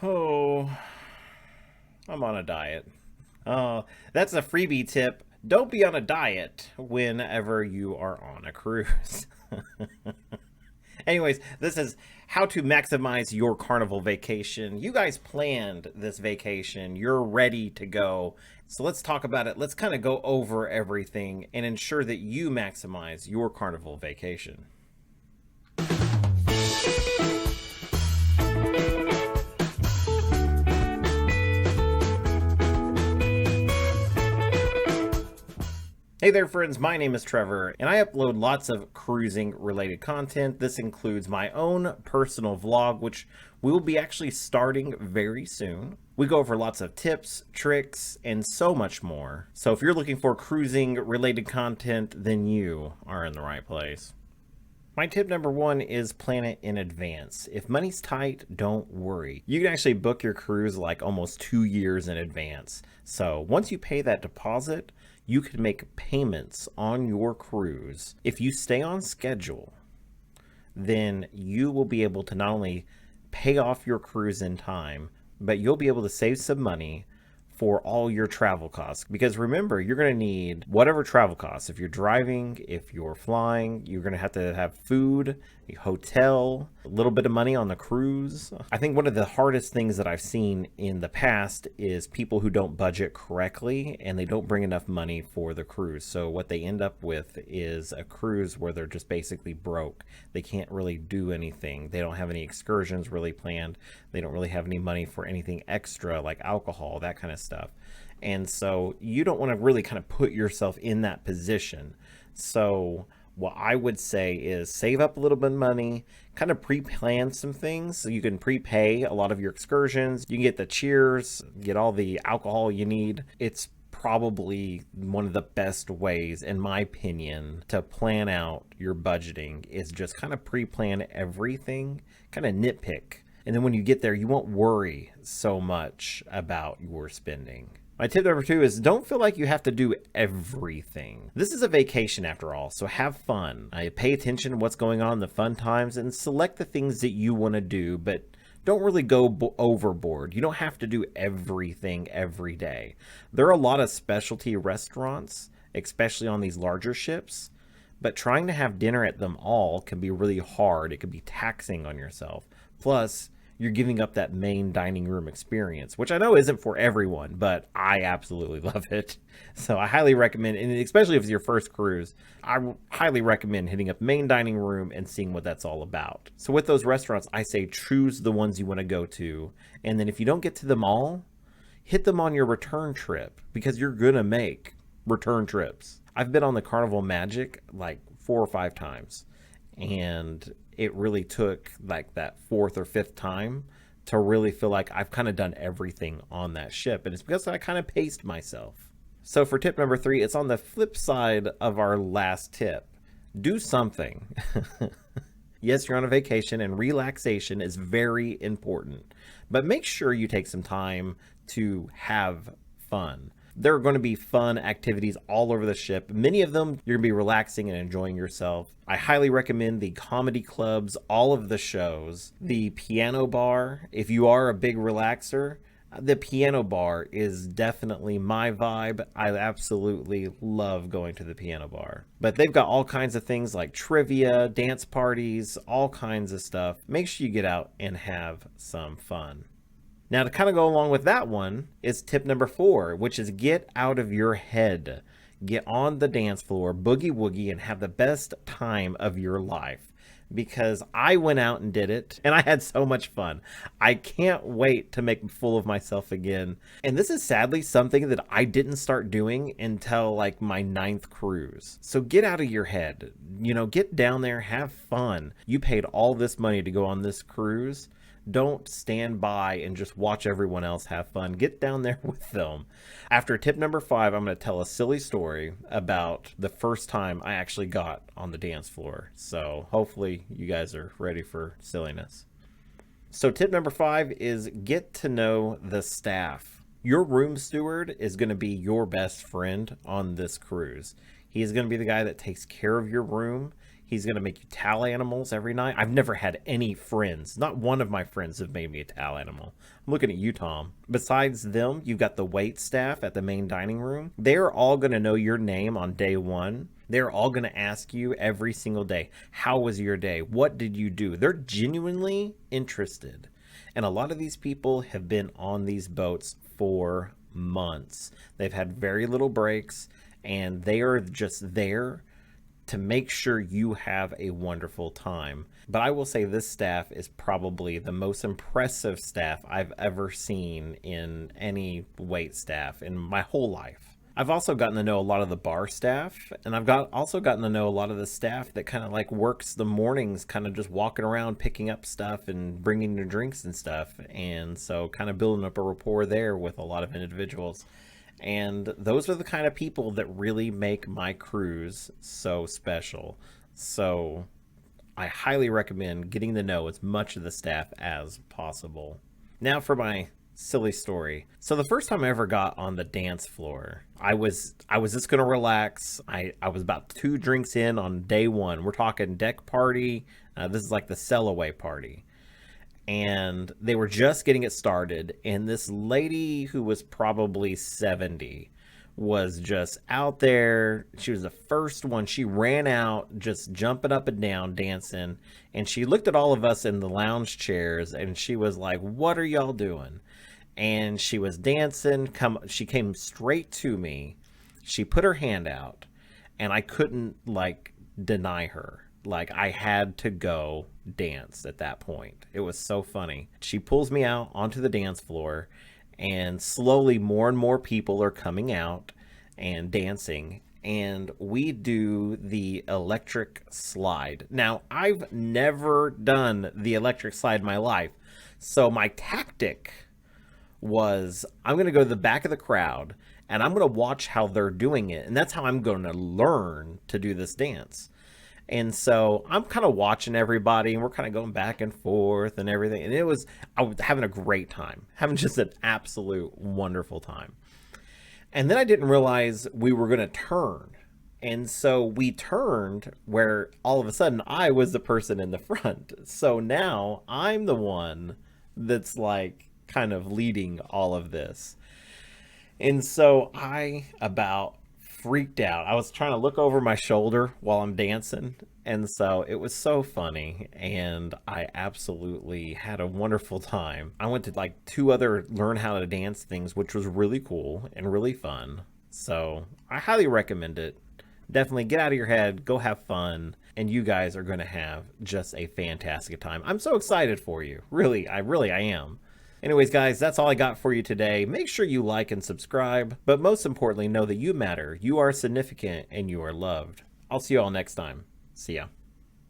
Oh, I'm on a diet. Oh, that's a freebie tip. Don't be on a diet whenever you are on a cruise. Anyways, this is how to maximize your carnival vacation. You guys planned this vacation, you're ready to go. So let's talk about it. Let's kind of go over everything and ensure that you maximize your carnival vacation. Hey there, friends. My name is Trevor, and I upload lots of cruising related content. This includes my own personal vlog, which we will be actually starting very soon. We go over lots of tips, tricks, and so much more. So if you're looking for cruising related content, then you are in the right place. My tip number one is plan it in advance. If money's tight, don't worry. You can actually book your cruise like almost 2 years in advance. So once you pay that deposit, you can make payments on your cruise. If you stay on schedule, then you will be able to not only pay off your cruise in time, but you'll be able to save some money for all your travel costs. Because remember, you're going to need whatever travel costs. If you're driving, if you're flying, you're going to have food, a hotel, a little bit of money on the cruise. I think one of the hardest things that I've seen in the past is people who don't budget correctly and they don't bring enough money for the cruise. So what they end up with is a cruise where they're just basically broke. They can't really do anything. They don't have any excursions really planned. They don't really have any money for anything extra like alcohol, that kind of stuff. And so you don't want to really kind of put yourself in that position. So what I would say is save up a little bit of money, kind of pre-plan some things so you can prepay a lot of your excursions. You can get the cheers, get all the alcohol you need. It's probably one of the best ways, in my opinion, to plan out your budgeting is just kind of pre-plan everything, kind of nitpick. And then when you get there, you won't worry so much about your spending. My tip number two is don't feel like you have to do everything. This is a vacation after all, so have fun. Pay attention to what's going on in the fun times and select the things that you want to do, but don't really go overboard. You don't have to do everything every day. There are a lot of specialty restaurants, especially on these larger ships, but trying to have dinner at them all can be really hard. It can be taxing on yourself. Plus, you're giving up that main dining room experience, which I know isn't for everyone, but I absolutely love it. So I highly recommend, and especially if it's your first cruise, I highly recommend hitting up main dining room and seeing what that's all about. So with those restaurants, I say choose the ones you want to go to. And then if you don't get to them all, hit them on your return trip because you're going to make return trips. I've been on the Carnival Magic like 4 or 5 times, and it really took like that fourth or fifth time to really feel like I've kind of done everything on that ship. And it's because I kind of paced myself. So for tip number three, it's on the flip side of our last tip. Do something. Yes, you're on a vacation and relaxation is very important, but make sure you take some time to have fun. There are going to be fun activities all over the ship. Many of them, you're going to be relaxing and enjoying yourself. I highly recommend the comedy clubs, all of the shows, the piano bar. If you are a big relaxer, the piano bar is definitely my vibe. I absolutely love going to the piano bar. But they've got all kinds of things like trivia, dance parties, all kinds of stuff. Make sure you get out and have some fun. Now, to kind of go along with that one is tip number four, which is get out of your head. Get on the dance floor, boogie woogie, and have the best time of your life. Because I went out and did it, and I had so much fun. I can't wait to make a fool of myself again. And this is sadly something that I didn't start doing until like my 9th cruise. So get out of your head. Get down there, have fun. You paid all this money to go on this cruise. Don't stand by and just watch everyone else have fun. Get down there with them. After tip number 5, I'm going to tell a silly story about the first time I actually got on the dance floor. So hopefully you guys are ready for silliness. So tip number 5 is get to know the staff. Your room steward is going to be your best friend on this cruise. He is going to be the guy that takes care of your room. He's going to make you towel animals every night. I've never had any friends. Not one of my friends have made me a towel animal. I'm looking at you, Tom. Besides them, you've got the wait staff at the main dining room. They're all going to know your name on day one. They're all going to ask you every single day, how was your day? What did you do? They're genuinely interested. And a lot of these people have been on these boats for months. They've had very little breaks, and they are just there to make sure you have a wonderful time. But I will say this staff is probably the most impressive staff I've ever seen in any wait staff in my whole life. I've also gotten to know a lot of the bar staff, and I've also gotten to know a lot of the staff that kind of like works the mornings, kind of just walking around picking up stuff and bringing your drinks and stuff. And so kind of building up a rapport there with a lot of individuals. And those are the kind of people that really make my cruise so special. So I highly recommend getting to know as much of the staff as possible. Now for my silly story. So the first time I ever got on the dance floor, I was just gonna relax. I was about 2 drinks in on day one. We're talking deck party. This is like the sail away party. And they were just getting it started, and this lady who was probably 70 was just out there. She was the first one. She ran out just jumping up and down dancing, and she looked at all of us in the lounge chairs and she was like, what are y'all doing? And she was dancing. She came straight to me. She put her hand out, and I couldn't like deny her. Like, I had to go dance at that point. It was so funny. She pulls me out onto the dance floor, and slowly more and more people are coming out and dancing. And we do the electric slide. Now, I've never done the electric slide in my life. So my tactic was, I'm going to go to the back of the crowd, and I'm going to watch how they're doing it. And that's how I'm going to learn to do this dance. And so I'm kind of watching everybody, and we're kind of going back and forth and everything. And I was having a great time, having just an absolute wonderful time. And then I didn't realize we were going to turn. And so we turned where all of a sudden I was the person in the front. So now I'm the one that's like kind of leading all of this. And so I about freaked out. I was trying to look over my shoulder while I'm dancing, and so it was so funny, and I absolutely had a wonderful time. I went to like 2 other learn how to dance things, which was really cool and really fun. So I highly recommend it. Definitely get out of your head, go have fun, and you guys are going to have just a fantastic time. I'm so excited for you. Really, I am. Anyways, guys, that's all I got for you today. Make sure you like and subscribe, but most importantly, know that you matter, you are significant, and you are loved. I'll see you all next time. See ya.